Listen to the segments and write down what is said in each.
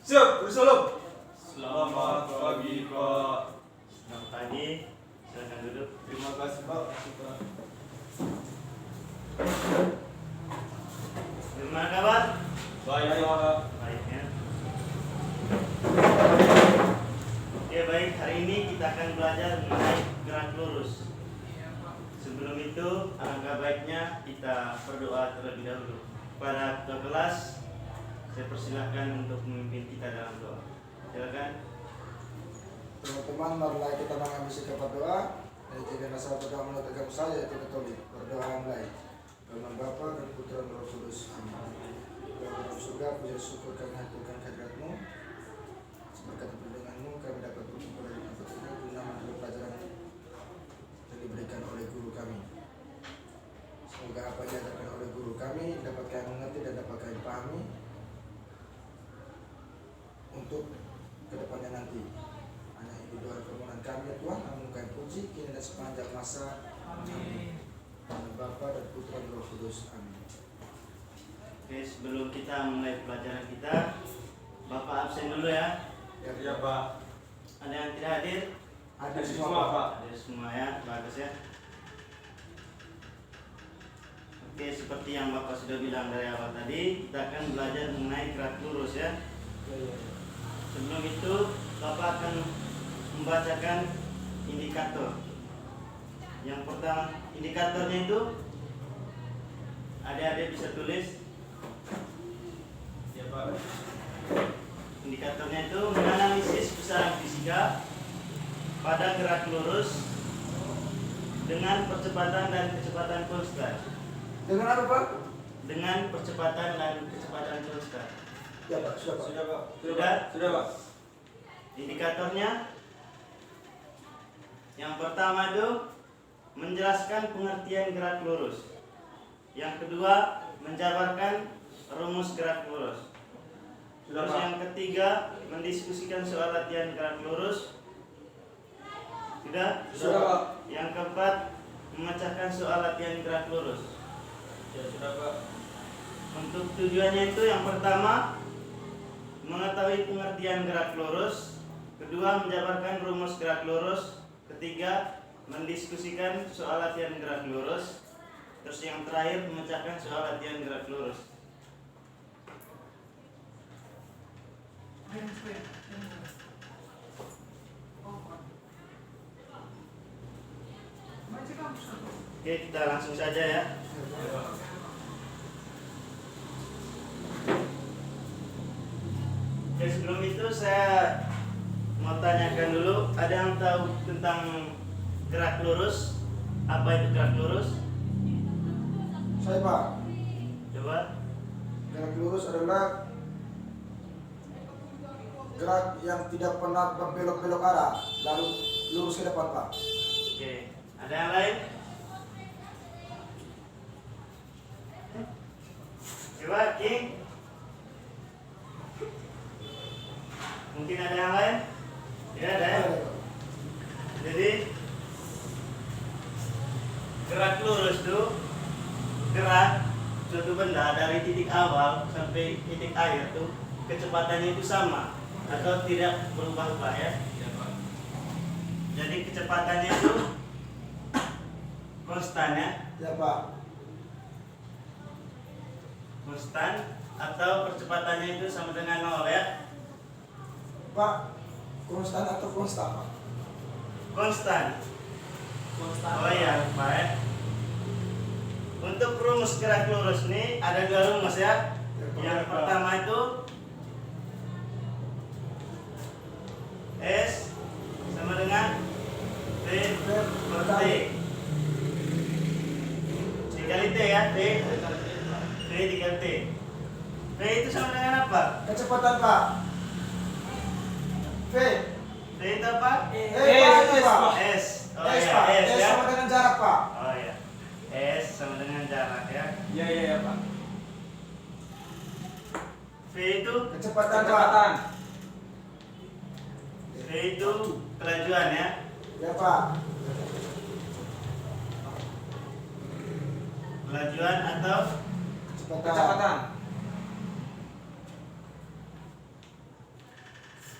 Siap, bersalam. Selamat pagi, Pak. Selamat pagi, silakan duduk. Terima kasih, Pak. Gimana kabar? Baik, Pak. Baik ya. Oke baik, hari ini kita akan belajar mengenai gerak lurus. Sebelum itu, alangkah baiknya kita berdoa terlebih dahulu. Para ketua kelas, saya persilahkan untuk memimpin kita dalam doa. Silakan. Teman-teman, marilah kita mengambil sikap berdoa. Dari tiga dasar berdoa menurut agama saya yaitu Katolik. Berdoa mulai. Dalam Bapa dan Putra dan Roh Kudus. Amin. Bapa dalam surga, puji syukur kami haturkan kehadirat-Mu. Berkat perlindungan-Mu kami dapat berkumpul dari tempat ini guna mengambil pelajaran yang diberikan oleh guru kami. Semoga apa yang diajarkan oleh guru kami dapat kami mengerti dan dapat kami pahami untuk kedepannya nanti. Hanya itu doa permohonan kami ya Tuhan, namun kami puji kini dan sepanjang masa. Amin. Dalam Bapa dan Putra dan Roh Kudus. Amin. Oke, sebelum kita mulai pelajaran kita, Bapak absen dulu ya. Ya, Pak. Ada yang tidak hadir? Hadir Hadir semua semua, Pak. Pak. Hadir semua ya, bagus ya. Oke, seperti yang Bapak sudah bilang dari awal tadi, kita akan belajar mengenai gerak lurus ya. Sebelum itu, Bapak akan membacakan indikator. Yang pertama, indikatornya itu adik-adik bisa tulis. Ya, Pak. Indikatornya itu menganalisis besaran fisika pada gerak lurus dengan percepatan dan kecepatan konstan. Dengan apa Pak? Dengan percepatan dan kecepatan konstan. Ya Pak, sudah Pak. Sudah, Pak. Sudah? Sudah, Pak. Indikatornya yang pertama itu menjelaskan pengertian gerak lurus. Yang kedua menjabarkan rumus gerak lurus. Sudah, Terus Pak. yang ketiga mendiskusikan soal latihan gerak lurus. Sudah? Sudah, Pak. Yang keempat memecahkan soal latihan gerak lurus. Ya, sudah, Pak. Untuk tujuannya itu yang pertama mengetahui pengertian gerak lurus, kedua menjabarkan rumus gerak lurus, ketiga mendiskusikan soal latihan gerak lurus, terus yang terakhir memecahkan soal latihan gerak lurus. Oke, kita langsung saja ya. Ya, Pak. Oke, sebelum itu saya mau tanyakan dulu, ada yang tahu tentang gerak lurus? Apa itu gerak lurus? Saya Pak, Coba. gerak lurus adalah gerak yang tidak pernah berbelok-belok arah, lalu lurus ke depan Pak. Oke, ada yang lain? Coba, King. Mungkin ada yang lain? Tidak ada ya? Jadi gerak lurus itu gerak suatu benda dari titik awal sampai titik akhir tuh kecepatannya itu sama atau tidak berubah-ubah ya. Ya, Pak. Jadi kecepatannya itu konstan ya, Ya Pak. konstan atau percepatannya itu sama dengan 0 ya. Pak, konstan atau konstan Pak? Konstan. Oh iya, Pak ya. Untuk rumus gerak lurus ini ada dua rumus ya. Yang pertama itu S sama dengan T per T. Dikali T ya, T dikali T. T itu sama dengan apa? Kecepatan Pak. V. T itu apa? Pak. S. Oh S iya, Pak. S S ya. sama dengan jarak Pak. Oh iya. S sama dengan jarak ya. Ya, ya, ya, Pak. V itu Kecepatan Pak. V itu kelajuan ya. Ya Pak. Kelajuan atau Kecepatan.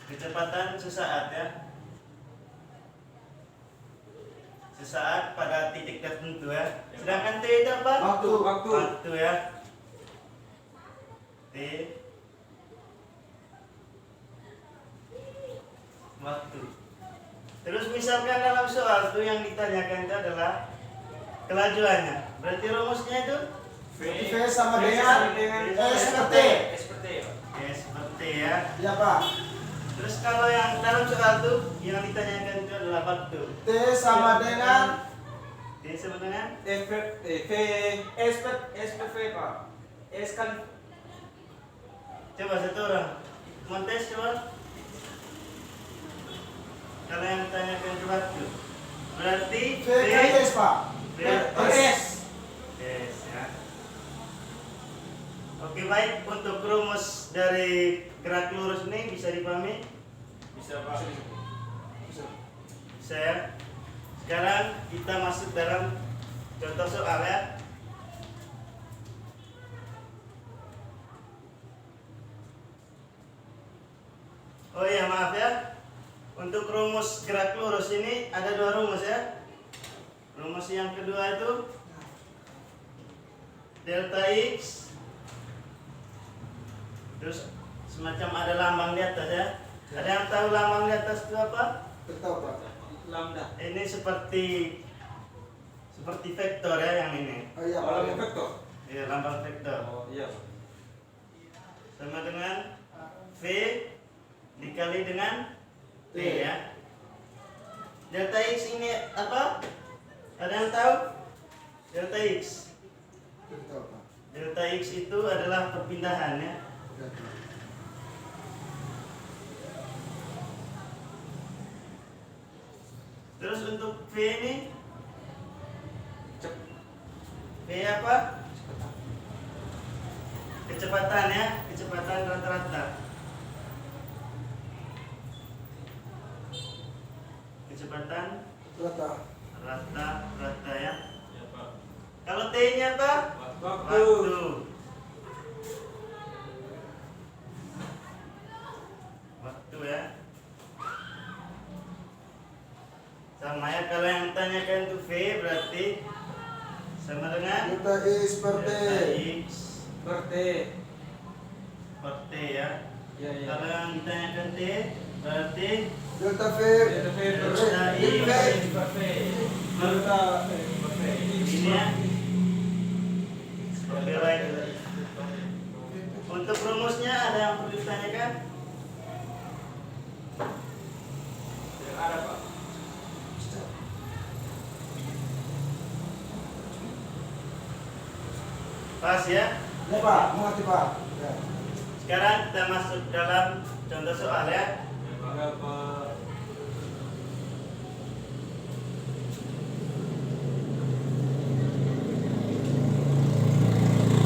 Kecepatan sesaat ya. Sesaat pada titik tertentu ya. Sedangkan T itu apa? Waktu. Waktu ya. T. Waktu. Terus misalkan dalam soal itu yang ditanyakan itu adalah kelajuannya. Berarti rumusnya itu V sama dengan S per T. Seperti ya, Pak. S per T ya. Iya Pak. Terus kalau yang dalam soal itu yang ditanyakan itu adalah waktu. T sama dengan T sama dengan S per V, Pak. S kali coba satu orang montes coba. Kalau yang ditanyakan itu waktu. Berarti V kali S Pak. V S. S ya. Oke baik, untuk rumus dari gerak lurus ini bisa dipahami? bisa, Pak. Bisa ya. Sekarang kita masuk dalam contoh soal ya. Oh iya maaf ya. Untuk rumus gerak lurus ini ada dua rumus ya. Rumus yang kedua itu delta x. Terus semacam ada lambang di atas ya. Ada yang tahu lambang di atas itu apa? Betul Pak. Lambda. Ini seperti vektor ya yang ini. Oh iya Kalau Pak. vektor. Ya lambang vektor. Oh, iya, Pak. Sama dengan V dikali dengan T ya. Delta X ini apa? Ada yang tahu? Delta X. Betul Pak. Delta X itu adalah perpindahan ya. Betul. Terus untuk V ini V apa? Kecepatan ya, kecepatan rata-rata. Kecepatan rata ya. Ya, Pak. Kalau T-nya apa? Waktu. Waktu ya. Sama ya, kalau yang ditanyakan itu V berarti sama dengan Delta X per T. delta X Per T. per T ya. Ya, ya. Kalau yang ditanyakan T berarti Delta V. Delta V per delta V. X Per V. Delta per V. ini ya. Oke baik. Untuk rumusnya ada yang perlu ditanyakan? Tidak ada, Pak. Pas ya. Ya Pak, mengerti Pak. Ya. Sekarang kita masuk dalam contoh soal ya. Berapa?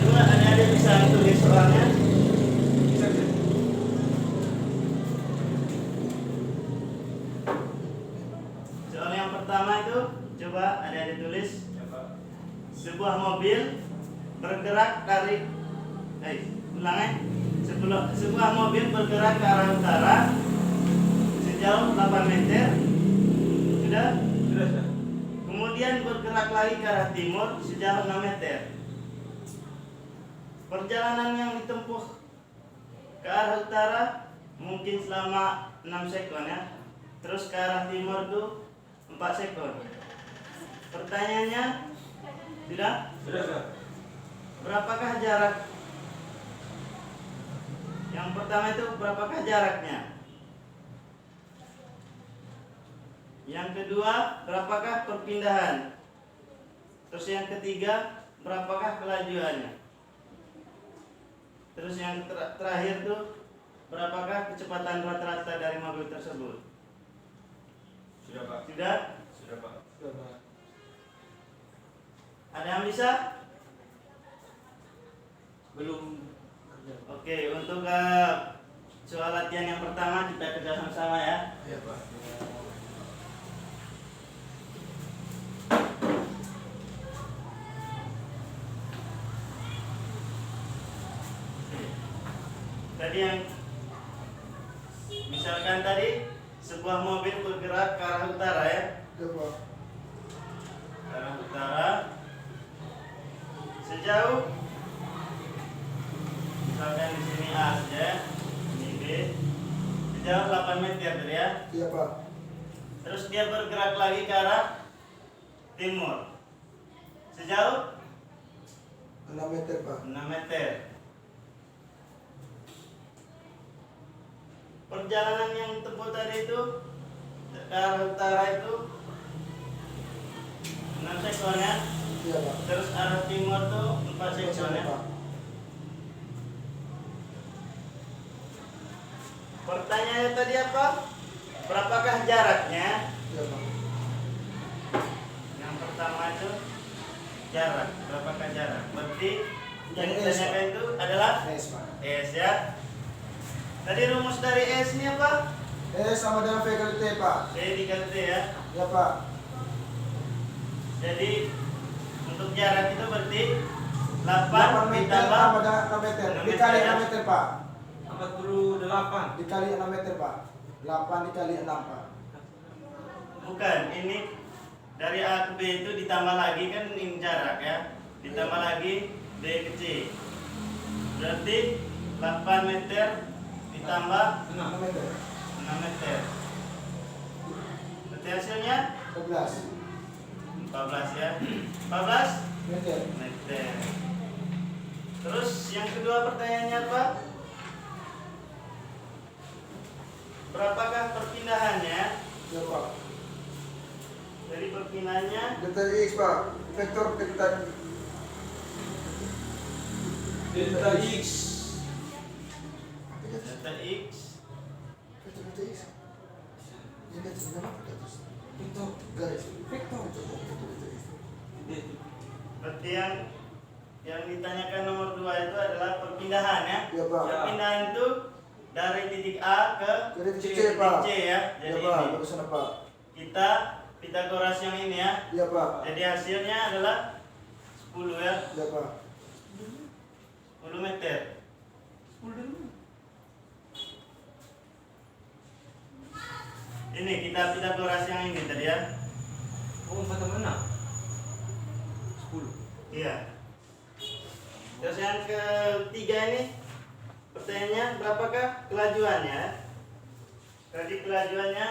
Coba adik-adik bisa tulis soalnya. Bisa, bisa. Soal yang pertama itu coba adik-adik tulis. Ya, Pak. Sebuah mobil bergerak dari sebuah mobil bergerak ke arah utara sejauh 8 meter. Sudah? Sudah, sudah. Kemudian bergerak lagi ke arah timur sejauh 6 meter. Perjalanan yang ditempuh ke arah utara mungkin selama 6 sekon ya. Terus ke arah timur itu 4 sekon. Pertanyaannya, sudah? Sudah, sudah. Berapakah jarak? Yang pertama itu berapakah jaraknya? Yang kedua, berapakah perpindahan? Terus yang ketiga, berapakah kelajuannya? Terus yang terakhir tuh, berapakah kecepatan rata-rata dari mobil tersebut? Sudah, Pak. Sudah? Sudah, Pak. Sudah Pak. Ada yang bisa? Belum. Oke, untuk soal latihan yang pertama kita kerja sama-sama ya. Iya Pak. Tadi yang Misalkan tadi sebuah mobil bergerak ke arah utara ya, Ya Pak. ke arah utara sejauh, misalkan di sini A saja, ini B, sejauh 8 meter tadi ya. Iya Pak. Terus dia bergerak lagi ke arah timur sejauh 6 meter Pak. 6 meter. Perjalanan yang tempuh tadi itu ke arah utara itu 6 sekon ya. Iya Pak. Terus arah timur tuh 4 sekon ya. Pak. Pertanyaannya tadi apa? Berapakah jaraknya? Iya Pak. Yang pertama itu jarak. Berapakah jarak? Berarti yang Yang S, ditanyakan itu adalah S Pak. S ya. Tadi rumus dari S ini apa? S sama dengan V kali T Pak. D dikali T ya. Ya Pak. Jadi untuk jarak itu berarti 8 8 meter ditambah sama dengan 6 meter. 6 Dikali meter, ya. 6 meter Pak. 48. Dikali 6 meter Pak. 8 dikali 6 Pak. bukan, ini dari A ke B itu ditambah lagi kan ini jarak ya. Ditambah lagi B ke C. Berarti 8 meter ditambah 6 meter. 6 meter. Berarti hasilnya 11 14 ya. 14 meter. meter. Terus yang kedua pertanyaannya apa? Berapakah perpindahannya? Ya Pak. Dari perpindahannya Delta X Pak. Vektor delta Delta X. delta X. Vektor delta X. Ini atas nama apa atas? Vektor. Garis. Vektor. Vektor delta X. Berarti yang ditanyakan nomor 2 itu adalah perpindahan ya. Ya Pak. Perpindahan itu dari titik A ke Dari titik C titik Pak. C ya. Ya Jadi Pak. ini Bagus sana Pak. kita Pitagoras yang ini ya. Ya Pak. Jadi hasilnya adalah 10 ya. Ya Pak. 10 meter. Ini kita Pitagoras yang ini tadi ya. Oh, 4 tambah 6. 10. Iya. Terus yang ketiga ini pertanyaannya berapakah kelajuannya? Jadi kelajuannya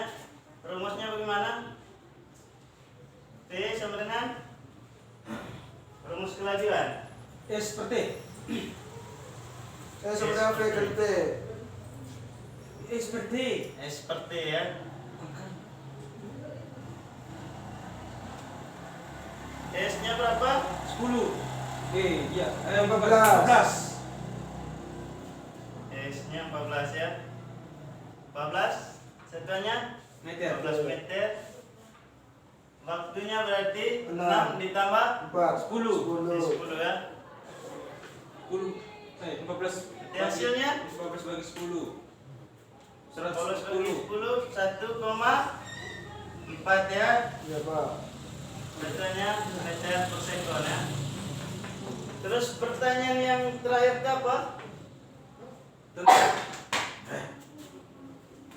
rumusnya bagaimana? T sama dengan rumus kelajuan. S per T. Saya sebenarnya V kali T. S per T. S per T ya. S-nya berapa? 10. Iya. 14. S-nya 14 ya. 14 satuannya Meter. 14 meter. Waktunya berarti 6 6 ditambah 4. 10. 10 ya. 10. 14. Berarti hasilnya 14 bagi 10. 14 bagi 110. 10 1,4 ya. Ya Pak. Bacanya meter per sekon ya. Terus pertanyaan yang terakhir itu apa? Tentang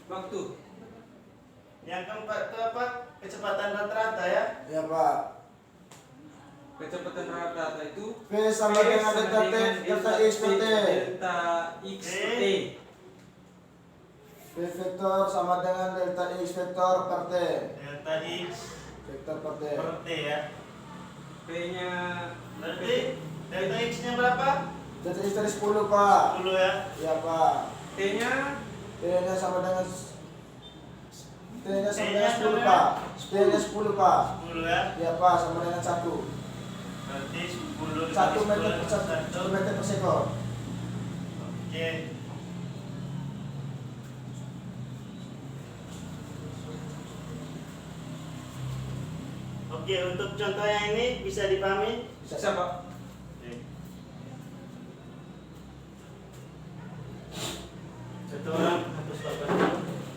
waktu. Yang keempat itu apa? Kecepatan rata-rata ya. Ya Pak. Kecepatan rata-rata itu V sama dengan delta T, delta X per T. Delta X per T. V vektor sama dengan delta X vektor per T. Delta X Vektor per T. per T ya. P-nya Berarti delta X-nya berapa? Delta X tadi 10 Pak. 10 ya. Ya Pak. T-nya T-nya sama dengan T-nya sama T-nya dengan 10 sama Pak. T-nya 10 Pak. 10 ya. Ya Pak, sama dengan 1. Berarti 10 dikali 1 meter 10 1 meter per sekon. Oke. Oke, untuk contoh yang ini bisa dipahami? bisa Pak. Oke. Satu orang hapus Bapak.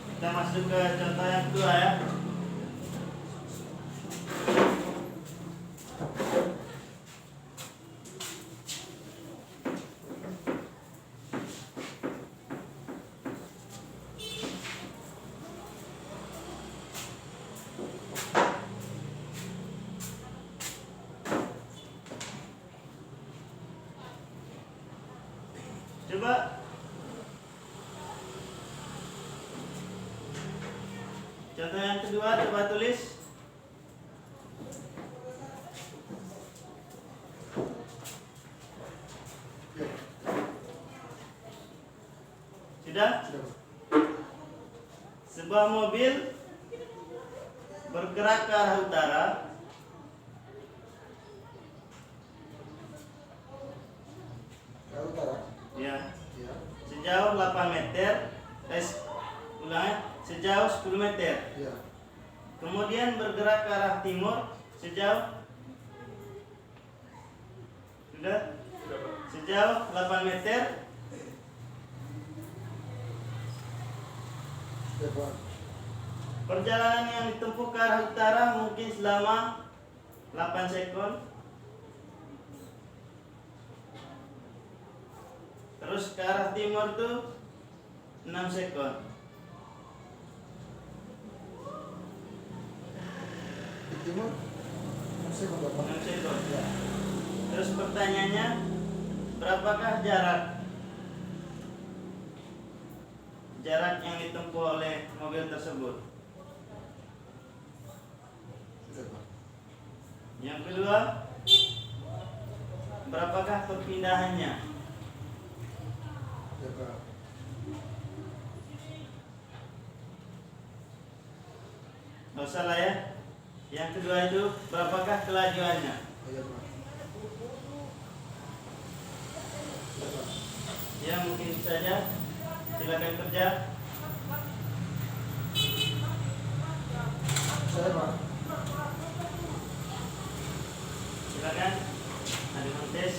Kita masuk ke contoh yang kedua ya. Coba. Contoh yang kedua, coba tulis. Ya, Sudah? sudah Pak. Sebuah mobil bergerak ke arah utara Ke utara. ya, Ya. sejauh 8 meter, sejauh 10 meter. Ya. Kemudian bergerak ke arah timur sejauh sudah sejauh 8 meter. Sudah Pak. Perjalanan yang ditempuh ke arah utara mungkin selama 8 sekon. Terus ke arah timur tuh 6 sekon. Di timur. Masih Pak. 6 sekon. Ya. Terus pertanyaannya, berapakah jarak yang ditempuh oleh mobil tersebut? Sudah Pak. Yang kedua, berapakah perpindahannya? Ya Pak. Nggak usah lah ya. Yang kedua itu, berapakah kelajuannya? Ya Pak. Sudah Pak. Ya mungkin saja. Silakan kerja. Saya Pak. Silakan. Ada tes.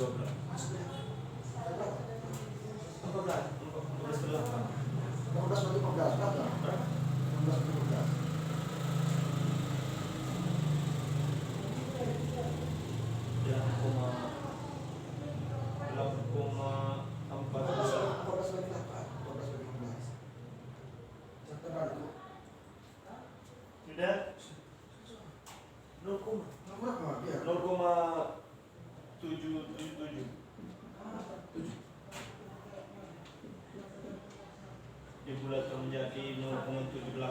14 bagi 14 berapa? 16 bagi 14. Sudah? 0,777. Dibulatkan menjadi 0,78.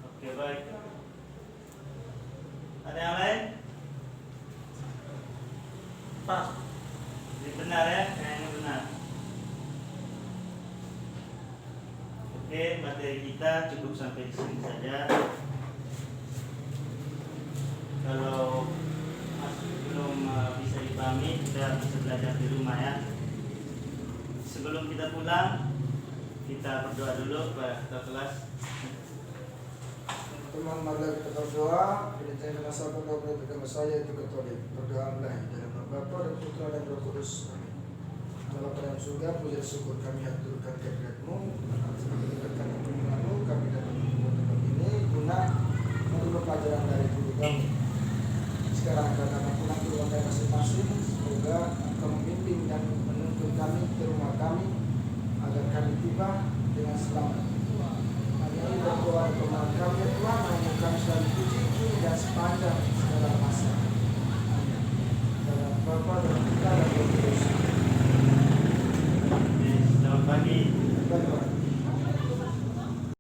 Oke, baik. Ada yang lain? Pas. Ini benar ya? Kayaknya benar. Oke, materi kita cukup sampai di sini saja. Kalau masih belum bisa dipahami, kita bisa belajar di rumah ya. Sebelum kita pulang, kita berdoa dulu kepada kelas. Teman mari kita berdoa. Ini saya nasabah kepada agama saya itu Katolik. Berdoa mulai dalam nama Bapa dan Putra dan Roh Kudus. Amin. Allah pada surga, puji dan syukur kami haturkan kehadirat-Mu. Atas keberkatan firman-Mu, kami dapat membuat tempat ini guna menurut pelajaran dari guru kami. Sekarang karena pulang ke rumah kami masing-masing, semoga Engkau membimbing dan menuntun kami ke rumah kami agar kami tiba dengan selamat. Kami berdoa kepada kami ya Tuhan, nama kami selalu puji kini dan sepanjang segala masa. Amin. Dalam Bapa dan Putra dan Roh Kudus. Selamat pagi. Baik, Pak.